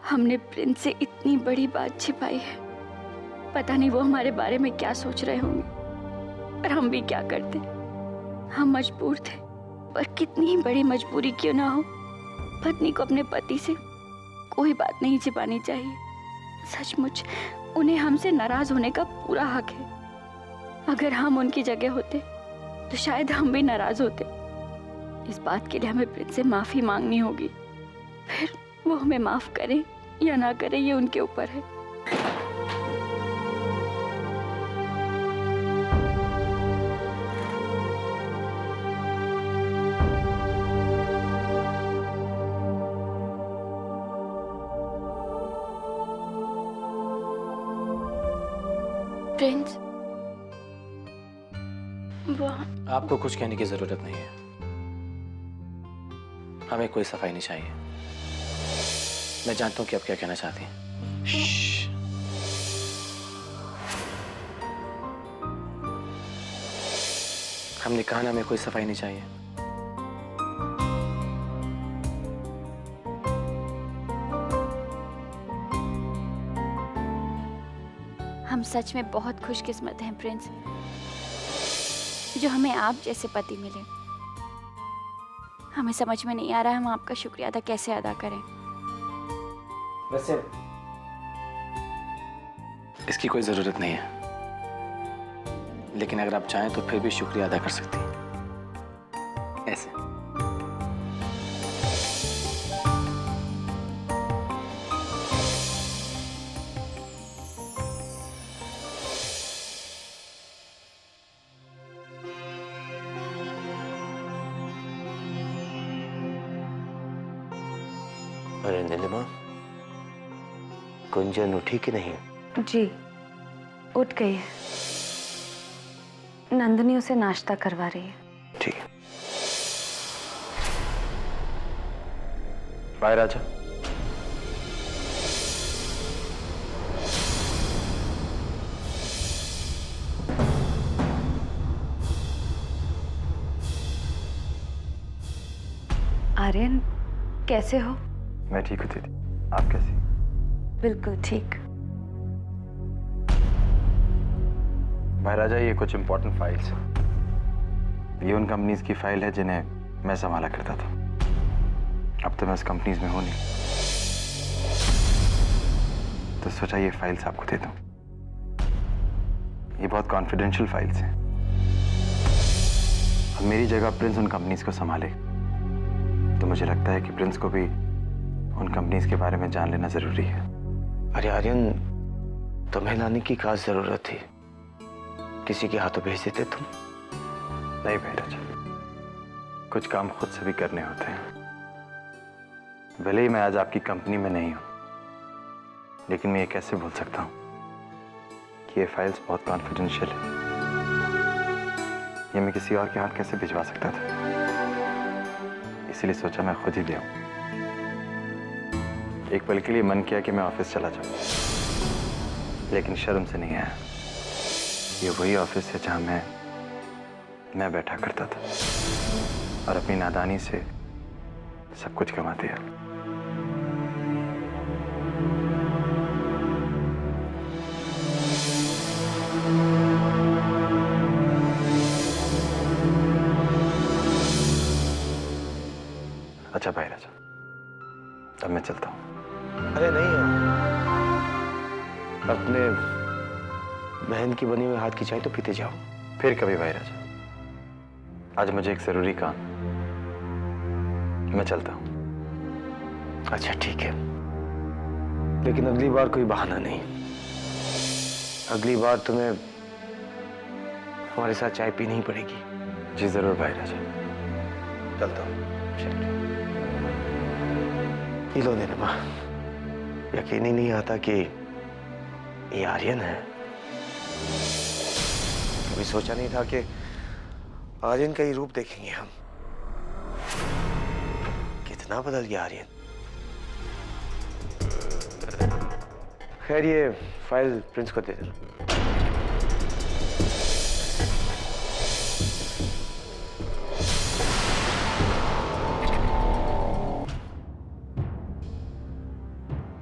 हमने प्रिंस से इतनी बड़ी बात छिपाई है। पता नहीं वो हमारे बारे में क्या सोच रहे होंगे, पर हम भी क्या करते। हम मजबूर थे, पर कितनी ही बड़ी मजबूरी क्यों ना हो, पत्नी को अपने पति से कोई बात नहीं छिपानी चाहिए। सचमुच उन्हें हमसे नाराज होने का पूरा हक है। अगर हम उनकी जगह होते तो शायद हम भी नाराज होते। इस बात के लिए हमें प्रिंस से माफी मांगनी होगी। फिर वो हमें माफ करे या ना करे, ये उनके ऊपर है। प्रिंस, आपको कुछ कहने की जरूरत नहीं है। हमें कोई सफाई नहीं चाहिए। मैं जानता हूं कि आप क्या कहना चाहती हैं। श्श्श। हमने कहा ना, हमें कोई सफाई नहीं चाहिए। हम सच में बहुत खुशकिस्मत हैं प्रिंस, जो हमें आप जैसे पति मिले। हमें समझ में नहीं आ रहा है हम आपका शुक्रिया अदा कैसे अदा करें। वैसे इसकी कोई जरूरत नहीं है, लेकिन अगर आप चाहें तो फिर भी शुक्रिया अदा कर सकती हैं। ऐसे अरे नीलिमा, कुंजन उठी कि नहीं? जी उठ गई है। नंदिनी उसे नाश्ता करवा रही है। ठीक है। बाहर आजा। आर्यन, कैसे हो? मैं ठीक हूँ दीदी, आप कैसी? बिल्कुल ठीक। बाहर आजा। ये कुछ इंपॉर्टेंट फाइल्स हैं। ये उन कंपनीज की फाइल है जिन्हें मैं संभाला करता था। अब तो मैं उस कंपनीज में हूं नहीं, तो सोचा ये फाइल्स आपको दे दूं। ये बहुत कॉन्फिडेंशियल फाइल्स हैं। अब मेरी जगह प्रिंस उन कंपनीज को संभाले, तो मुझे लगता है कि प्रिंस को भी उन कंपनीज के बारे में जान लेना जरूरी है। अरे आर्यन, तुम्हें लाने की खास जरूरत थी? किसी के हाथों भेज देते तुम। नहीं भाई राजा, कुछ काम खुद से भी करने होते हैं। भले ही मैं आज आपकी कंपनी में नहीं हूं, लेकिन मैं ये कैसे भूल सकता हूं कि ये फाइल्स बहुत कॉन्फिडेंशियल है। ये मैं किसी और के हाथ कैसे भिजवा सकता था, इसलिए सोचा मैं खुद ही ले आऊं। एक पल के लिए मन किया कि मैं ऑफिस चला जाऊं, लेकिन शर्म से नहीं आया। ये वही ऑफिस है जहां मैं बैठा करता था और अपनी नादानी से सब कुछ गंवा दिया। अच्छा भाई राजा, अब मैं चलता हूं। अरे नहीं यार, अपने बहन की बनी हुई हाथ की चाय तो पीते जाओ। फिर कभी भाई राजा, आज मुझे एक जरूरी काम, मैं चलता हूं। अच्छा ठीक है, लेकिन अगली बार कोई बहाना नहीं। अगली बार तुम्हें हमारे साथ चाय पीनी ही पड़ेगी। जी जरूर भाई राजा, चलता हूं। ये लो नीलिमा, यकीन ही नहीं आता कि ये आर्यन है। कभी सोचा नहीं था कि आर्यन का ही रूप देखेंगे हम। कितना बदल गया आर्यन। खैर, ये फाइल प्रिंस को दे देना।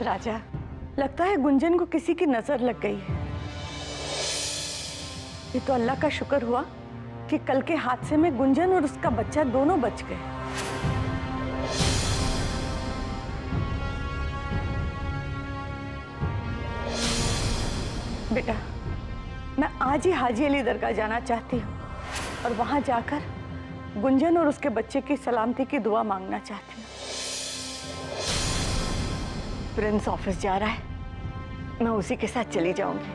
राजा, लगता है गुंजन को किसी की नजर लग गई है। ये तो अल्लाह का शुक्र हुआ कि कल के हादसे में गुंजन और उसका बच्चा दोनों बच गए। बेटा, मैं आज ही हाजी अली दरगाह जाना चाहती हूँ और वहां जाकर गुंजन और उसके बच्चे की सलामती की दुआ मांगना चाहती हूँ। प्रिंस ऑफिस जा रहा है, मैं उसी के साथ चली जाऊंगी।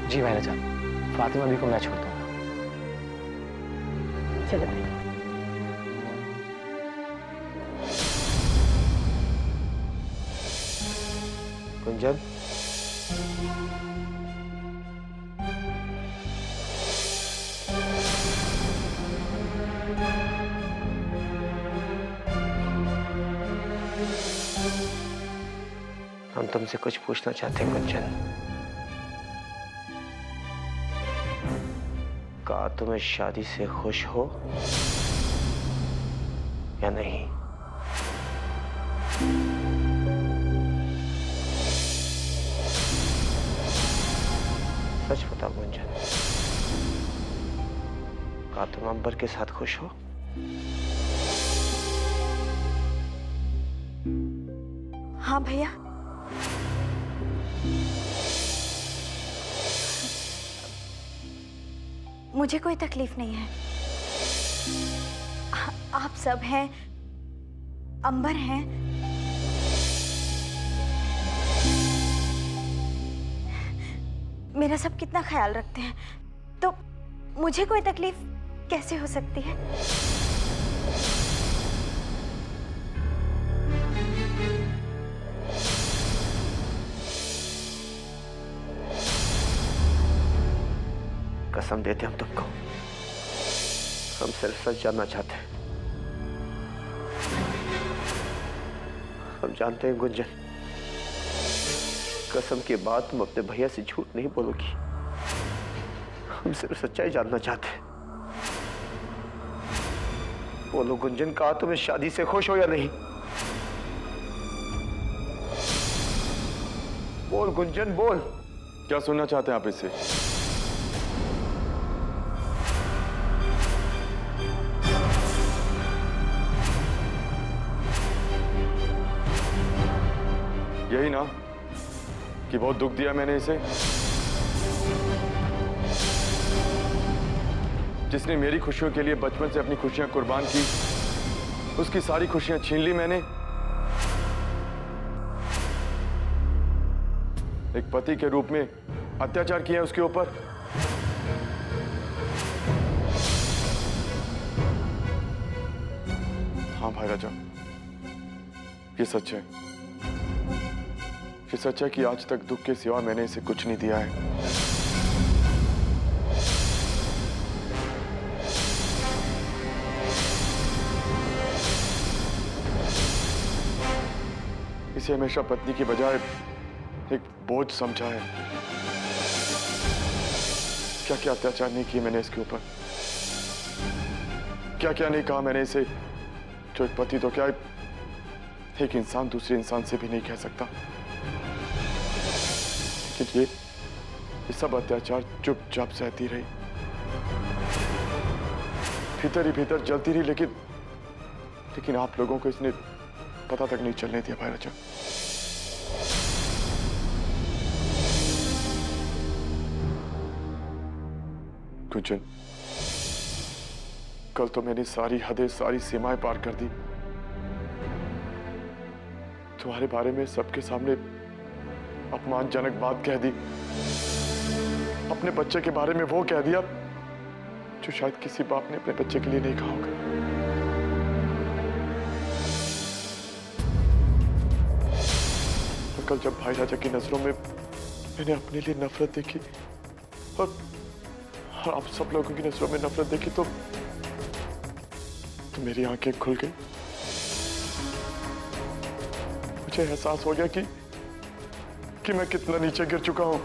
जी भाई जान, फातिमा भी को मैं छोड़ दूंगा। चलो गुंजन, हम तुमसे कुछ पूछना चाहते हैं गुंजन। क्या तुम इस शादी से खुश हो या नहीं? सच बताओ गुंजन, क्या तुम अंबर के साथ खुश हो? हाँ भैया, मुझे कोई तकलीफ नहीं है। आप सब हैं, अंबर हैं, मेरा सब कितना ख्याल रखते हैं, तो मुझे कोई तकलीफ कैसे हो सकती है? कसम देते हम तुमको, हम सिर्फ सच जानना चाहते हैं। हम जानते हैं गुंजन, कसम के बाद तुम अपने भैया से झूठ नहीं बोलोगी। हम सिर्फ सच्चाई जानना चाहते हैं। बोलो गुंजन, कहा तुम इस शादी से खुश हो या नहीं? बोल गुंजन, बोल। क्या सुनना चाहते हैं आप इससे? यही ना कि बहुत दुख दिया मैंने इसे, जिसने मेरी खुशियों के लिए बचपन से अपनी खुशियां कुर्बान की, उसकी सारी खुशियां छीन ली मैंने। एक पति के रूप में अत्याचार किया उसके ऊपर। हाँ भाई राजा, ये सच है। ये सच है कि आज तक दुख के सिवा मैंने इसे कुछ नहीं दिया है। इसे हमेशा पत्नी की बजाय एक बोझ समझा है। क्या क्या अत्याचार नहीं किए मैंने इसके ऊपर, क्या क्या नहीं कहा मैंने इसे, जो एक पति तो क्या एक इंसान दूसरे इंसान से भी नहीं कह सकता। लेकिन ये सब अत्याचार चुपचाप सहती रही, भीतर ही भीतर जलती रही, लेकिन आप लोगों को इसने पता तक नहीं चलने दिया भाई राजा। गुंजन, कल तो मैंने सारी हदें, सारी सीमाएं पार कर दी। तुम्हारे बारे में सबके सामने अपमानजनक बात कह दी। अपने बच्चे के बारे में वो कह दिया जो शायद किसी बाप ने अपने बच्चे के लिए नहीं कहा होगा। तो कल जब भाई राजा की नजरों में मैंने अपने लिए नफरत देखी और आप सब लोगों की नजरों में नफरत देखी, तो मेरी आंखें खुल गई। मुझे एहसास हो गया कि मैं कितना नीचे गिर चुका हूं।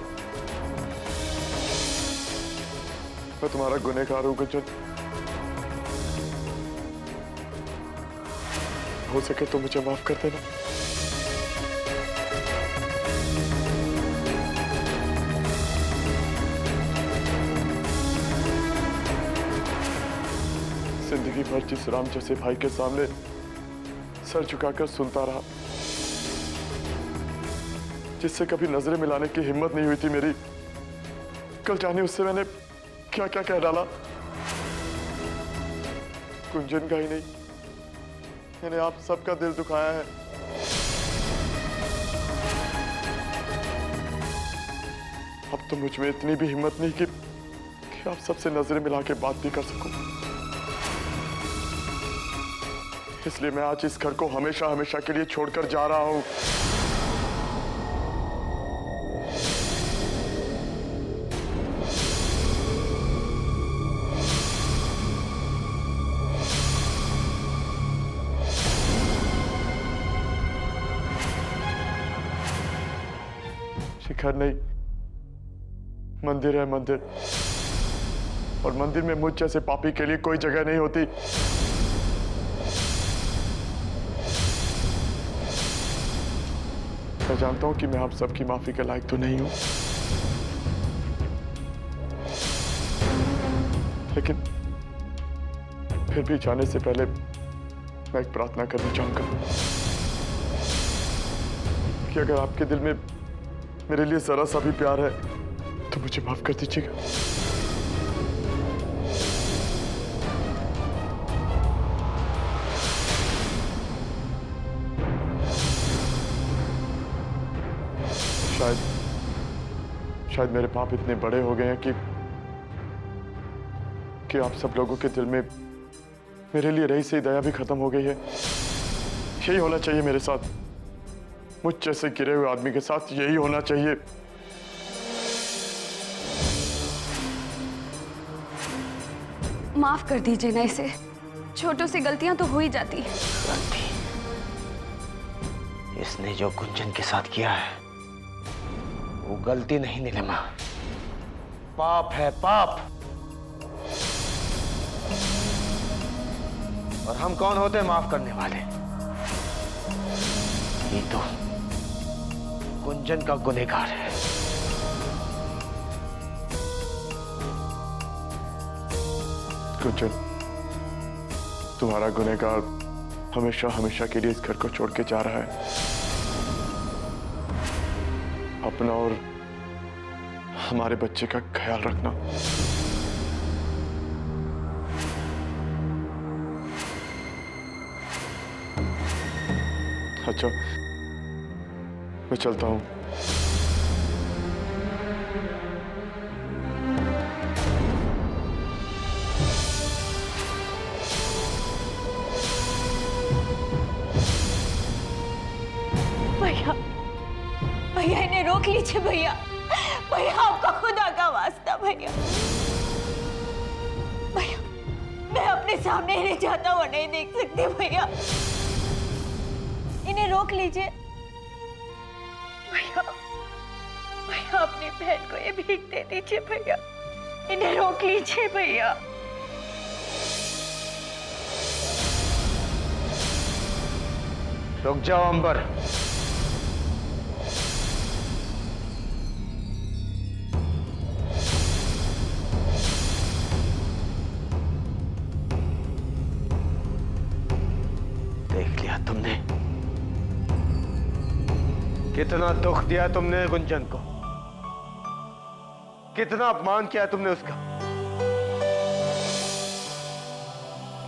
मैं तुम्हारा गुनहगार हूं गुंजन। हो सके तो मुझे माफ कर देना। जिंदगी भर जिस राम जैसे भाई के सामने सर झुकाकर सुनता रहा, जिससे कभी नजरें मिलाने की हिम्मत नहीं हुई थी मेरी, कल जाने उससे मैंने क्या क्या कह डाला। गुंजन का ही नहीं, मैंने आप सबका दिल दुखाया है। अब तो मुझ में इतनी भी हिम्मत नहीं कि आप सबसे नजरें मिला के बात भी कर सकूं। इसलिए मैं आज इस घर को हमेशा हमेशा के लिए छोड़कर जा रहा हूं। शिखर नहीं, मंदिर है मंदिर, और मंदिर में मुझ जैसे पापी के लिए कोई जगह नहीं होती। मैं जानता हूं कि मैं आप सबकी माफी के लायक तो नहीं हूं, लेकिन फिर भी जाने से पहले मैं एक प्रार्थना करनी चाहूंगा कि अगर आपके दिल में मेरे लिए जरा सा भी प्यार है तो मुझे माफ कर दीजिएगा। शायद मेरे पाप इतने बड़े हो गए हैं कि आप सब लोगों के दिल में मेरे लिए रही सी दया भी खत्म हो गई है। यही होना चाहिए मेरे साथ, मुझ जैसे गिरे हुए आदमी के साथ यही होना चाहिए। माफ कर दीजिए ना इसे, छोटों से गलतियां तो हो ही जाती है। गलती? इसने जो गुंजन के साथ किया है वो गलती नहीं नीलिमा, पाप है, पाप। और हम कौन होते हैं माफ करने वाले? ये तो गुंजन का गुनहगार है। गुंजन, तुम्हारा गुनहगार हमेशा हमेशा के लिए इस घर को छोड़ के जा रहा है। अपना और हमारे बच्चे का ख्याल रखना। अच्छा, मैं चलता हूं। भैया, भैया इन्हें रोक लीजिए भैया। भैया आपका खुदा का वास्ता भैया। भैया मैं अपने सामने इन्हें जाता हुआ नहीं देख सकती भैया, इन्हें रोक लीजिए भैया। भैया अपनी बहन को ये भीख दे दीजिए भैया, इन्हें रोक लीजिए भैया। रुक जाओ अंबर। देख लिया तुमने कितना दुख दिया तुमने गुंजन को, कितना अपमान किया तुमने उसका,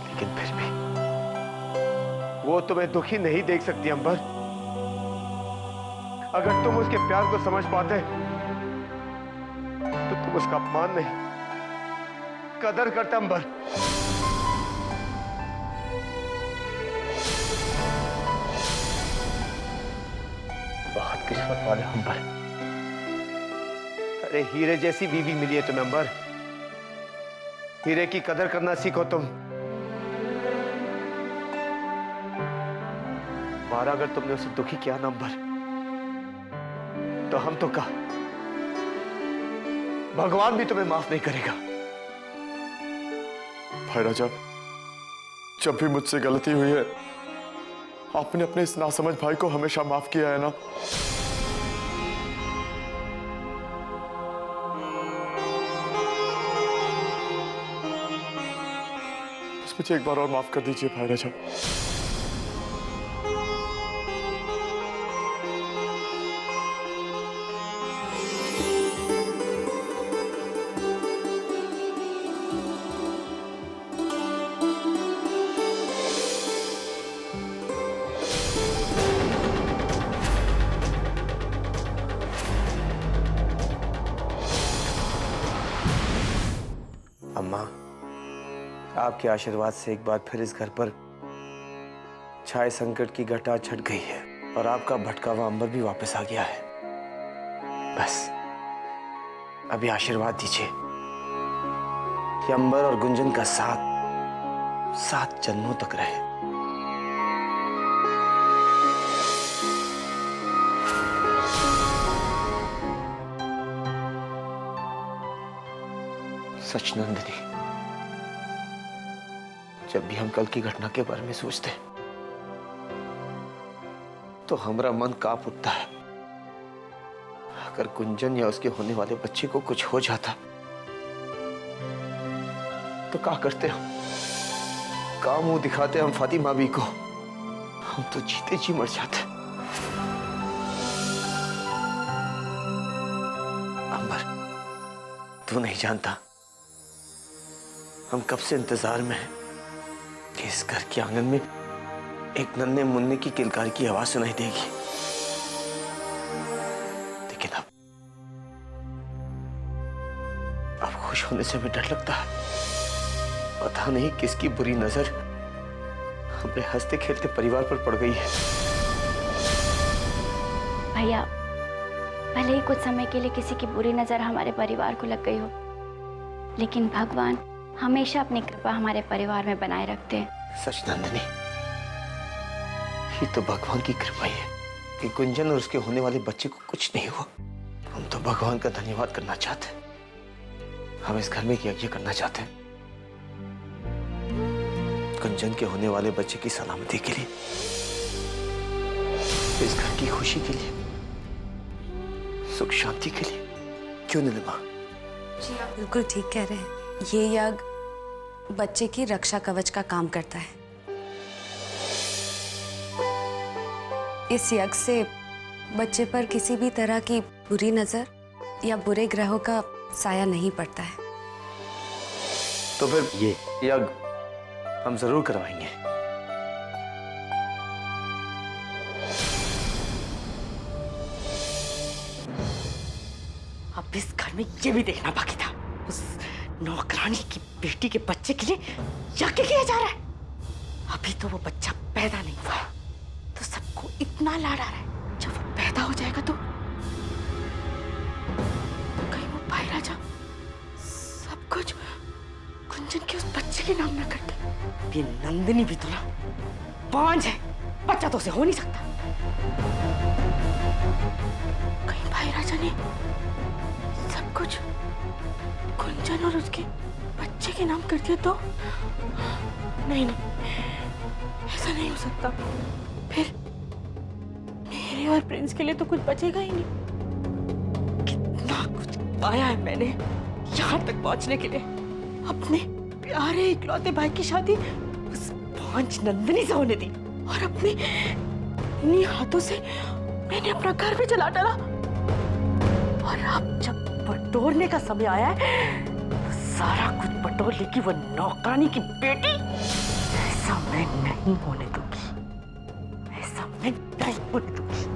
लेकिन फिर भी वो तुम्हें दुखी नहीं देख सकती अंबर। अगर तुम उसके प्यार को समझ पाते तो तुम उसका अपमान नहीं, कदर करते अंबर। बहुत किस्मत वाले अंबर। अरे हीरे जैसी बीवी मिली है तुम्हें अंबर। हीरे की कदर करना सीखो तुम। बार अगर तुमने उसे दुखी किया ना अंबर, तो हम तो क्या, भगवान भी तुम्हें माफ नहीं करेगा। भाई राजा, जब भी मुझसे गलती हुई है आपने अपने इस नासमझ भाई को हमेशा माफ किया है ना? बस मुझे एक बार और माफ कर दीजिए भाई राजा। अम्मा, आपके आशीर्वाद से एक बार फिर इस घर पर छाए संकट की घटा छट गई है और आपका भटका हुआ अंबर भी वापस आ गया है। बस अभी आशीर्वाद दीजिए कि अंबर और गुंजन का साथ 7 जन्मों तक रहे। सच नंदिनी, जब भी हम कल की घटना के बारे में सोचते हैं तो हमारा मन कांप उठता है। अगर गुंजन या उसके होने वाले बच्चे को कुछ हो जाता तो क्या करते हम? क्या मुंह दिखाते हम फातिमा भी को? हम तो जीते जी मर जाते। अंबर, तू नहीं जानता हम कब से इंतजार में हैं कि इस घर के आंगन में एक नन्हे मुन्ने की किलकारी की आवाज सुनाई देगी। लेकिन अब खुश होने से भी डर लगता है। पता नहीं किसकी बुरी नजर हमारे हंसते खेलते परिवार पर पड़ गई है। भैया, भले ही कुछ समय के लिए किसी की बुरी नजर हमारे परिवार को लग गई हो, लेकिन भगवान हमेशा अपनी कृपा हमारे परिवार में बनाए रखते हैं। सच नंदिनी, ये तो भगवान की कृपा ही है कि गुंजन और उसके होने वाले बच्चे को कुछ नहीं हुआ। हम तो भगवान का धन्यवाद करना चाहते हैं। हम इस घर में एक यज्ञ करना चाहते हैं गुंजन के होने वाले बच्चे की सलामती के लिए, इस घर की खुशी के लिए, सुख शांति के लिए। क्यों नीलिमा? जी आप बिल्कुल ठीक कह रहे हैं। ये यज्ञ बच्चे की रक्षा कवच का काम करता है। इस यज्ञ से बच्चे पर किसी भी तरह की बुरी नजर या बुरे ग्रहों का साया नहीं पड़ता है। तो फिर ये यज्ञ हम जरूर करवाएंगे। अब इस घर में ये भी देखना बाकी था, उस नौकरानी की बेटी के बच्चे के लिए यज्ञ किया जा रहा है। अभी तो वो बच्चा पैदा नहीं हुआ है, तो सबको इतना लाड आ रहा है। जब वो पैदा हो जाएगा तो कहीं वो भाई राजा सब कुछ गुंजन के उस बच्चे के नाम ना कर दे। ये नंदिनी भी तो ना बांझ है, बच्चा तो उसे हो नहीं सकता। कहीं भाई राजा ने सब कुछ गुंजन और उसके बच्चे के नाम कर दिया तो? नहीं नहीं, ऐसा नहीं हो सकता। फिर मेरे और प्रिंस के लिए तो कुछ बचेगा ही नहीं। कितना कुछ पाया है मैंने यहाँ तक पहुंचने के लिए। अपने प्यारे इकलौते भाई की शादी उस पांच नंदिनी से होने दी और अपने इन्हीं हाथों से मैंने अपना घर भी जला डाला। और अब जब बटोरने का समय आया है तो सारा कुछ बटोर लेगी वो नौकरानी की बेटी। ऐसा मैं नहीं होने दूंगी, ऐसा मैं नहीं होने दूंगी।